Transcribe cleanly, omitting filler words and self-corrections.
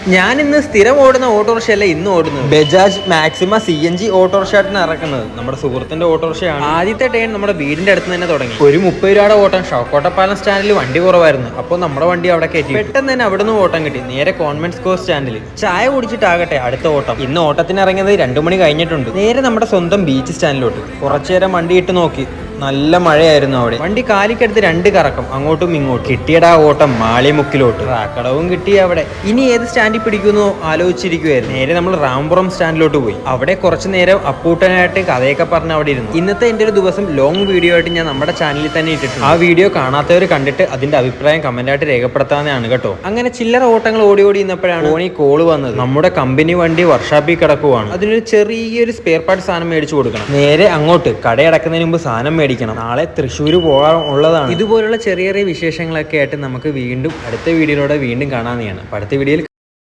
ഞാൻ ഇന്ന് സ്ഥിരം ഓടുന്ന ഓട്ടോറിക്ഷയല്ല ഇന്ന് ഓടുന്നത്. ബജാജ് മാക്സിമ CNG ഓട്ടോറിക്ഷയാണ് ഇറക്കുന്നത്. നമ്മുടെ സുഹൃത്തിന്റെ ഓട്ടോറിക്ഷയാണ്. ആദ്യത്തെ ടേൺ നമ്മുടെ വീടിന്റെ അടുത്ത് തന്നെ തുടങ്ങി. ഒരു 30 രൂപയുടെ ഓട്ടം ഷൗക്കോട്ടപ്പാലം സ്റ്റാൻഡിൽ വണ്ടി കുറവായിരുന്നു. അപ്പോൾ നമ്മുടെ വണ്ടി അവിടെ കയറ്റി. പെട്ടെന്ന് തന്നെ അവിടെ നിന്ന് ഓട്ടം കിട്ടി. നേരെ കോൺവെന്റ് സ്കോർ സ്റ്റാൻഡിൽ ചായ കുടിച്ചിട്ടാകട്ടെ അടുത്ത ഓട്ടം. ഇന്ന് ഓട്ടത്തിന് ഇറങ്ങിയത് 2 മണി കഴിഞ്ഞിട്ടുണ്ട്. നേരെ നമ്മുടെ സ്വന്തം ബീച്ച് സ്റ്റാൻഡിലോട്ട്. കുറച്ചുനേരം വണ്ടി ഇട്ട് നോക്കി. നല്ല മഴയായിരുന്നു അവിടെ. വണ്ടി കാലിക്കടുത്ത് 2 കറക്കം അങ്ങോട്ടും ഇങ്ങോട്ടും. കിട്ടിയടാ ഓട്ടം മാളിമുക്കിലോട്ട്. റാക്കടവും കിട്ടി അവിടെ. ഇനി ഏത് സ്റ്റാൻഡിൽ പിടിക്കുന്നോ ആലോചിച്ചിരിക്കുവായിരുന്നു. നേരെ നമ്മൾ റാംപുറം സ്റ്റാൻഡിലോട്ട് പോയി. അവിടെ കുറച്ചു നേരം അപ്പൂട്ടനായിട്ട് കഥയൊക്കെ പറഞ്ഞ് അവിടെ ഇരുന്നു. ഇന്നത്തെ എൻ്റെ ഒരു ദിവസം ലോങ് വീഡിയോ ആയിട്ട് ഞാൻ നമ്മുടെ ചാനലിൽ തന്നെ ഇട്ടിട്ടുണ്ട്. ആ വീഡിയോ കാണാത്തവർ കണ്ടിട്ട് അതിന്റെ അഭിപ്രായം കമന്റായിട്ട് രേഖപ്പെടുത്താവുന്നതാണ് കേട്ടോ. അങ്ങനെ ചില്ലറ ഓട്ടങ്ങൾ ഓടി ഓടി ഇന്നപ്പോഴാണ് ഫോണി കോള് വന്നത്. നമ്മുടെ കമ്പനി വണ്ടി വർക്ക്ഷോപ്പിൽ കിടക്കുവാണ്. അതിനൊരു ചെറിയൊരു സ്പെയർ പാർട്ട് സാധനം മേടിച്ചു കൊടുക്കണം. നേരെ അങ്ങോട്ട് കടയടക്കുന്നതിന് മുമ്പ് സാധനം മേടിക്കണം. നാളെ തൃശ്ശൂർ പോകാനുള്ളതാണ്. ഇതുപോലുള്ള ചെറിയ ചെറിയ വിശേഷങ്ങളൊക്കെ ആയിട്ട് നമുക്ക് വീണ്ടും അടുത്ത വീഡിയോയിലൂടെ വീണ്ടും കാണാവുന്നതാണ്. അടുത്ത വീഡിയോയിൽ